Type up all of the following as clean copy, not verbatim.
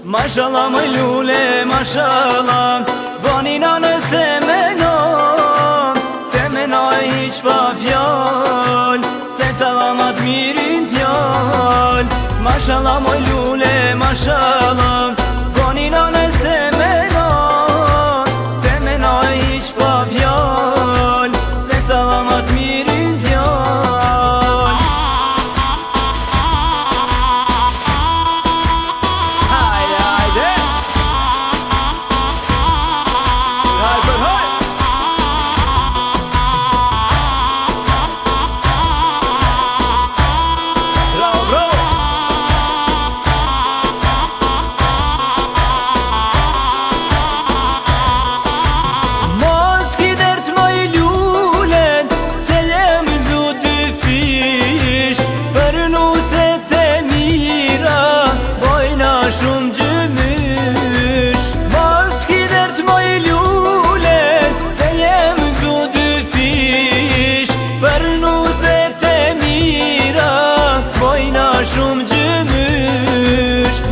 Mashallah më lule, mashallah, banina nëse menon, te menoj hiq pa fjall, se të dhamat mirin t'jall. Mashallah më lule, mashallah, banina nëse menon, te menoj hiq pa fjall, se të dhamat mirin t'jall.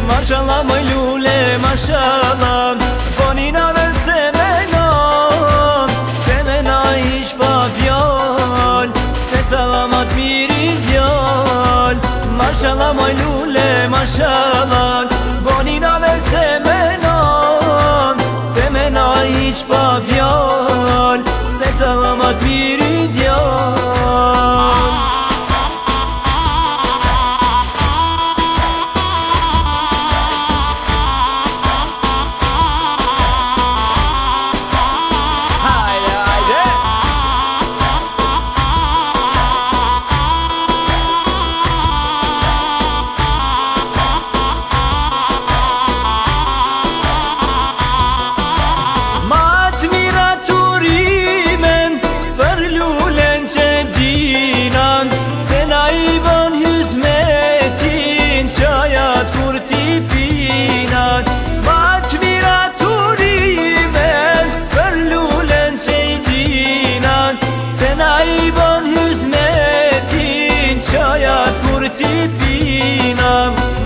Mashallah më lule, mashallah, banina nëse menon, te mena hiq pa fjall, se të dhamat mirin t'jall. Mashallah më lule, mashallah, banina nëse menon, te mena hiq pa fjall, se të dhamat mirin t'jall.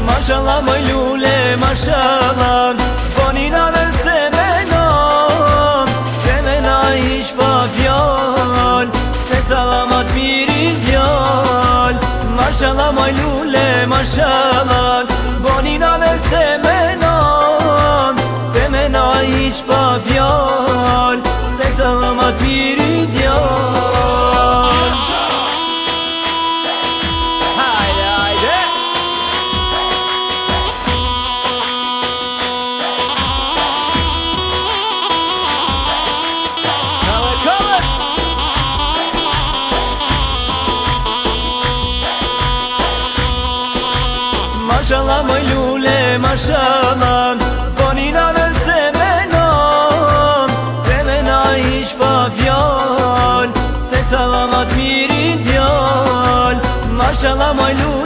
Mashallah më lule, mashallah, banina nëse menon, te mena hiq pa fjall, se të dhamat mirin t'jall. Mashallah më lule, mashallah, banina nëse menon, te mena hiq pa fjall, se të dhamat mirin t'jall. Mashallah më lule, mashallah, banina nëse menon, te mena hiq pa fjall, se të dhamat mirin t'jall. Mashallah më lule